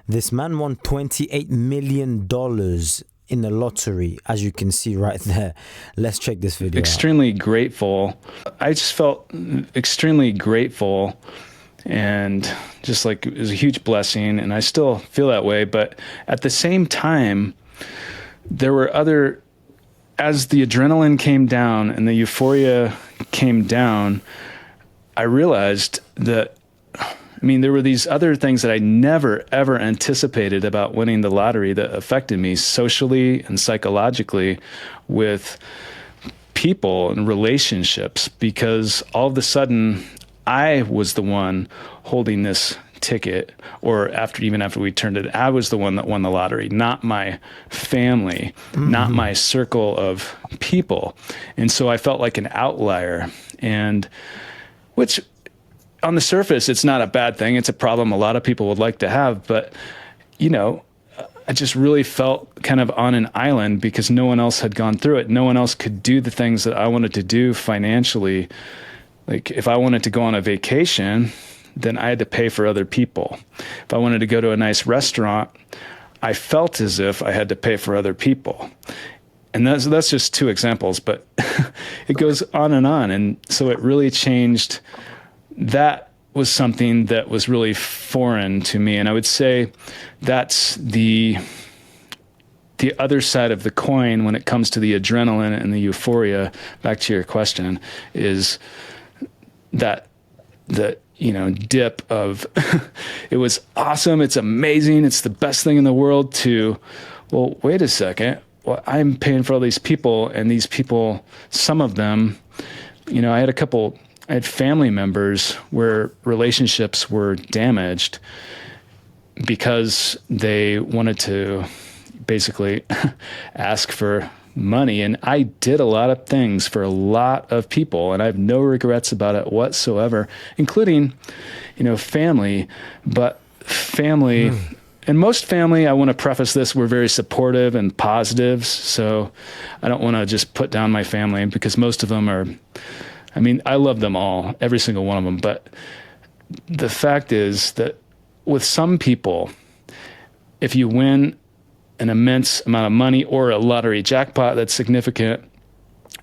This man won $28 million in the lottery, as you can see right there. Let's check this video out. Extremely grateful. I just felt extremely grateful, and just like it was a huge blessing, and I still feel that way. But at the same time, there were as the adrenaline came down and the euphoria came down, I realized that, there were these other things that I never, ever anticipated about winning the lottery that affected me socially and psychologically with people and relationships, because all of a sudden I was the one holding this ticket, or even after we turned it, I was the one that won the lottery, not my family, not my circle of people. And so I felt like an outlier, and which on the surface, it's not a bad thing. It's a problem a lot of people would like to have, but I just really felt kind of on an island because no one else had gone through it. No one else could do the things that I wanted to do financially. Like if I wanted to go on a vacation, then I had to pay for other people. If I wanted to go to a nice restaurant, I felt as if I had to pay for other people. And that's just two examples, but it goes on and on. And so it really changed. That was something that was really foreign to me. And I would say that's the other side of the coin when it comes to the adrenaline and the euphoria. Back to your question, is that the dip of it was awesome, it's amazing, it's the best thing in the world, to, well, wait a second, well, I'm paying for all these people, and these people, some of them, I had family members where relationships were damaged because they wanted to basically ask for money. And I did a lot of things for a lot of people, and I have no regrets about it whatsoever, including, family. But family, and most family, I want to preface this, we're very supportive and positive. So I don't want to just put down my family, because most of them are, I love them all, every single one of them. But the fact is that with some people, if you win an immense amount of money or a lottery jackpot that's significant,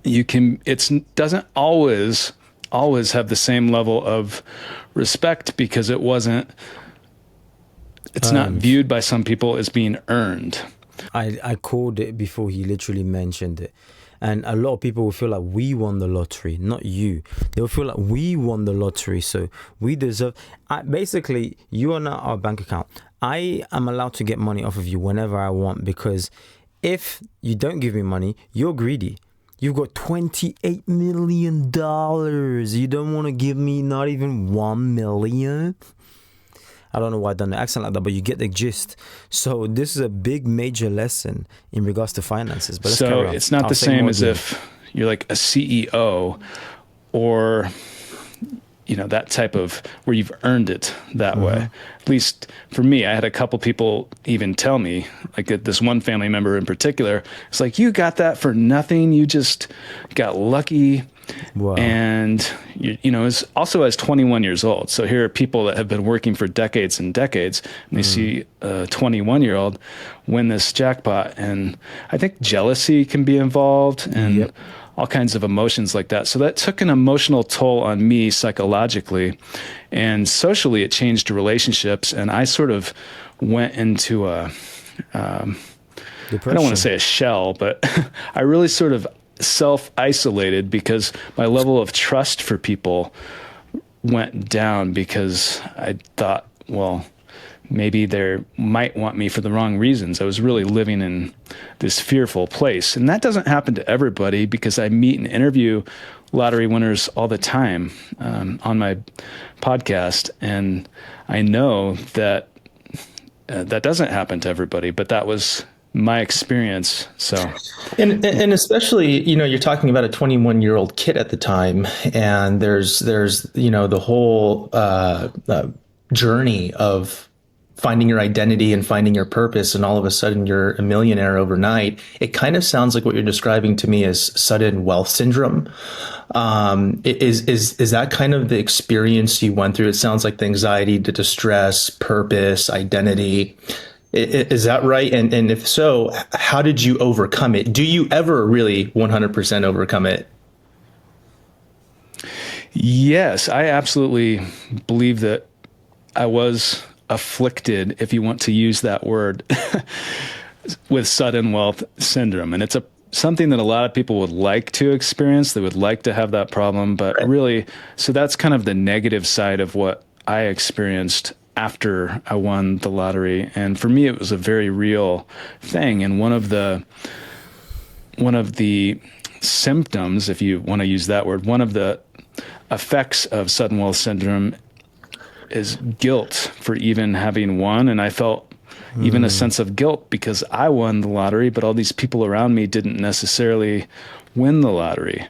it doesn't always have the same level of respect, because it's not viewed by some people as being earned. I called it before he literally mentioned it. And a lot of people will feel like we won the lottery, not you. They'll feel like we won the lottery, so we deserve. Basically, you are not our bank account. I am allowed to get money off of you whenever I want, because if you don't give me money, you're greedy. You've got $28 million. You don't want to give me not even $1 million? I don't know why I done the accent like that, but you get the gist. So this is a big major lesson in regards to finances. But let's carry on. It's not the same as if you're like a CEO or, that type of where you've earned it that way. At least for me, I had a couple people even tell me, like this one family member in particular, it's like, you got that for nothing. You just got lucky. Wow. And, is also as 21 years old. So here are people that have been working for decades and decades, and they see a 21-year-old win this jackpot. And I think jealousy can be involved, and all kinds of emotions like that. So that took an emotional toll on me psychologically, and socially it changed relationships. And I sort of went into I don't want to say a shell, but I really sort of self-isolated, because my level of trust for people went down, because I thought, well, maybe they might want me for the wrong reasons. I was really living in this fearful place. And that doesn't happen to everybody, because I meet and interview lottery winners all the time on my podcast. And I know that that doesn't happen to everybody, but that was my experience. So, and especially, you're talking about a 21-year-old kid at the time, and there's the whole journey of finding your identity and finding your purpose, and all of a sudden you're a millionaire overnight. It kind of sounds like what you're describing to me as sudden wealth syndrome. Is that kind of the experience you went through? It sounds like the anxiety, the distress, purpose, identity. Is that right? And if so, how did you overcome it? Do you ever really 100% overcome it? Yes, I absolutely believe that I was afflicted, if you want to use that word, with sudden wealth syndrome. And it's something that a lot of people would like to experience. They would like to have that problem, but really, so that's kind of the negative side of what I experienced after I won the lottery. And for me, it was a very real thing. And one of the symptoms, if you want to use that word, one of the effects of sudden wealth syndrome is guilt for even having won. And I felt even a sense of guilt because I won the lottery, but all these people around me didn't necessarily win the lottery.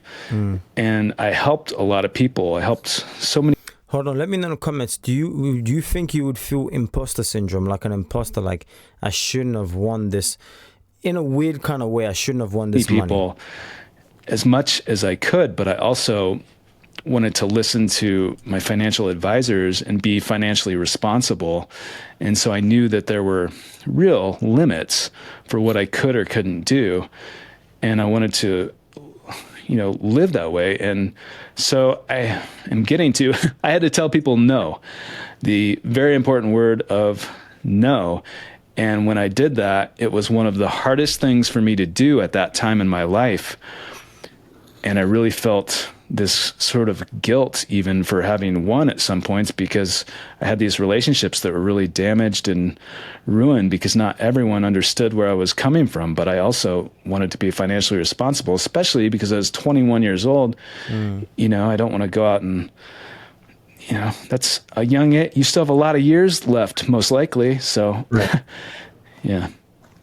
And I helped a lot of people. I helped so many. Hold on, let me know in the comments. Do you think you would feel imposter syndrome, like an imposter, like I shouldn't have won this, in a weird kind of way? I shouldn't have won this people money as much as I could, but I also wanted to listen to my financial advisors and be financially responsible. And so I knew that there were real limits for what I could or couldn't do. And I wanted to, live that way. And so I had to tell people no, the very important word of no. And when I did that, it was one of the hardest things for me to do at that time in my life. And I really felt this sort of guilt even for having won at some points, because I had these relationships that were really damaged and ruined because not everyone understood where I was coming from. But I also wanted to be financially responsible, especially because I was 21 years old. I don't want to go out and, that's a young age. You still have a lot of years left, most likely. So, right. Yeah.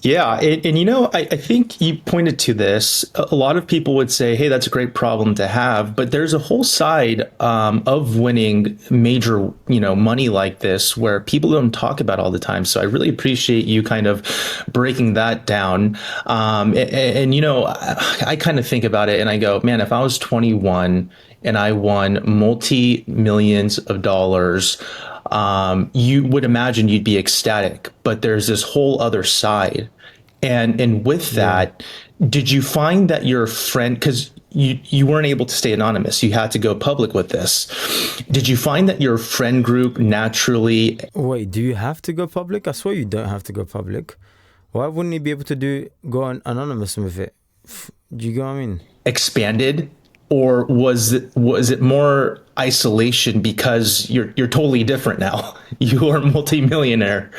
Yeah. I think you pointed to this. A lot of people would say, hey, that's a great problem to have. But there's a whole side of winning major, money like this where people don't talk about all the time. So I really appreciate you kind of breaking that down. I kind of think about it and I go, man, if I was 21 and I won multi-millions of dollars, you would imagine you'd be ecstatic, but there's this whole other side. And with that, did you find that your friend, because you weren't able to stay anonymous, you had to go public with this. Did you find that your friend group naturally... Wait, do you have to go public? I swear you don't have to go public. Why wouldn't you be able to go anonymous with it? Do you get what I mean? Expanded? Or was it more isolation because you're totally different now? You are a multimillionaire.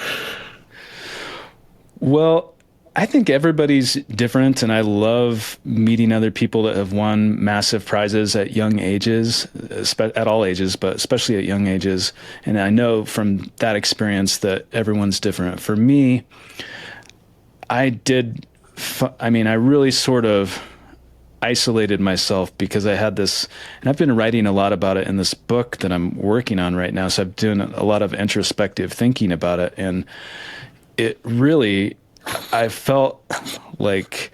Well, I think everybody's different, and I love meeting other people that have won massive prizes at young ages, at all ages, but especially at young ages. And I know from that experience that everyone's different. For me, I really sort of isolated myself because I had this, and I've been writing a lot about it in this book that I'm working on right now. So I'm doing a lot of introspective thinking about it. And it really, I felt like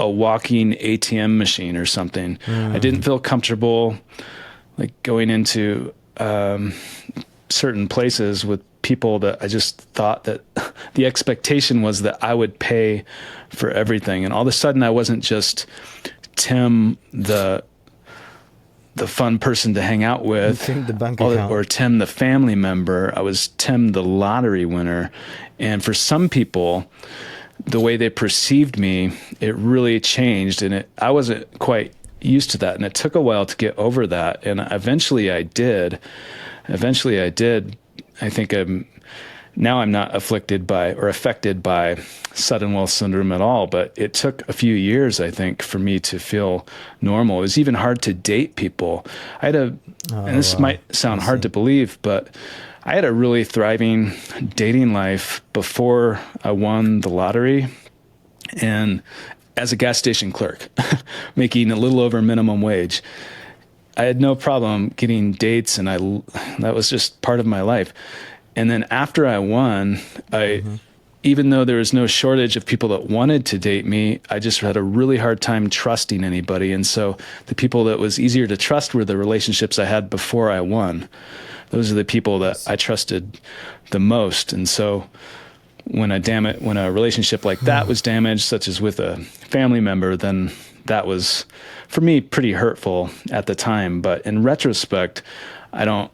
a walking ATM machine or something. I didn't feel comfortable like going into certain places with people that I just thought that the expectation was that I would pay for everything. And all of a sudden I wasn't just Tim, the fun person to hang out with, the bank account. Or Tim, the family member. I was Tim, the lottery winner. And for some people, the way they perceived me, it really changed. And I wasn't quite used to that. And it took a while to get over that. And eventually I did. I think now I'm not afflicted by or affected by sudden wealth syndrome at all, but it took a few years, I think, for me to feel normal. It was even hard to date people. And this might sound hard to believe, but I had a really thriving dating life before I won the lottery, and as a gas station clerk, making a little over minimum wage. I had no problem getting dates, and that was just part of my life. And then after I won, even though there was no shortage of people that wanted to date me, I just had a really hard time trusting anybody. And so the people that was easier to trust were the relationships I had before I won. Those are the people that I trusted the most. And so when a relationship like that was damaged, such as with a family member, then that was, for me, pretty hurtful at the time. But in retrospect, I don't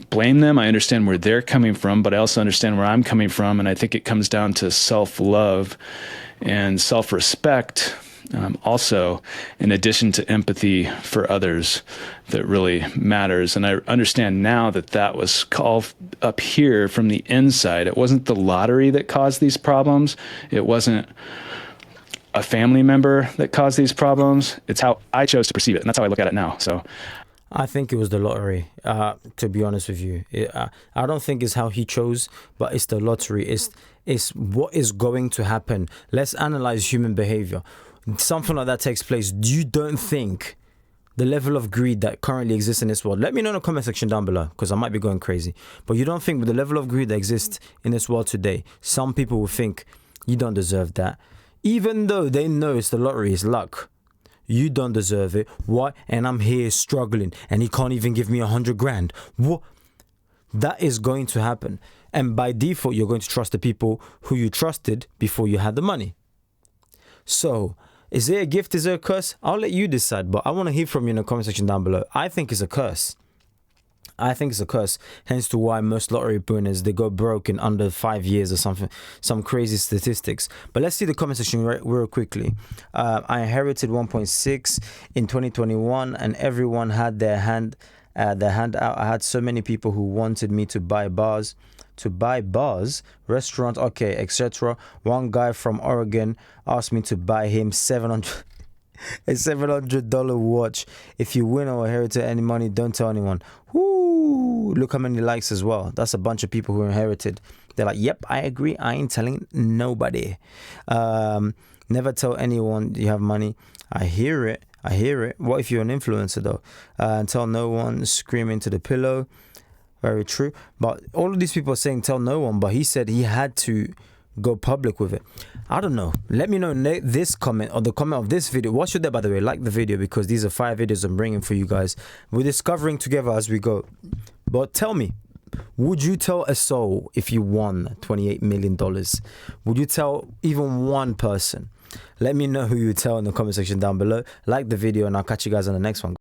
blame them. I understand where they're coming from, but I also understand where I'm coming from. And I think it comes down to self-love and self-respect, also, in addition to empathy for others, that really matters. And I understand now that that was called up here from the inside. It wasn't the lottery that caused these problems. It wasn't a family member that caused these problems. It's how I chose to perceive it. And that's how I look at it now. So I think it was the lottery, to be honest with you. I don't think it's how he chose, but it's the lottery. It's what is going to happen. Let's analyze human behavior. Something like that takes place. You don't think the level of greed that currently exists in this world, let me know in the comment section down below, because I might be going crazy, but you don't think with the level of greed that exists in this world today, some people will think you don't deserve that, even though they know it's the lottery, it's luck. You don't deserve it. What? And I'm here struggling and he can't even give me 100 grand. What? That is going to happen. And by default, you're going to trust the people who you trusted before you had the money. So, is it a gift? Is it a curse? I'll let you decide, but I want to hear from you in the comment section down below. I think it's a curse. I think it's a curse. Hence to why most lottery winners, they go broke in under 5 years or something. Some crazy statistics. But let's see the comment section real quickly. I inherited 1.6 in 2021 and everyone had their hand out. I had so many people who wanted me to buy bars, restaurant, okay, etc. One guy from Oregon asked me to buy him $700 a $700 watch. If you win or inherit any money, don't tell anyone. Whoo! Look how many likes as well. That's a bunch of people who inherited. They're like, yep, I agree. I ain't telling nobody. Never tell anyone you have money. I hear it. What if you're an influencer though? Tell no one. Scream into the pillow. Very true. But all of these people are saying tell no one, but he said he had to go public with it. I don't know. Let me know in this comment or the comment of this video. What's your day, by the way? Like the video, because these are 5 videos I'm bringing for you guys. We're discovering together as we go. But tell me, would you tell a soul if you won $28 million? Would you tell even one person? Let me know who you tell in the comment section down below. Like the video and I'll catch you guys on the next one.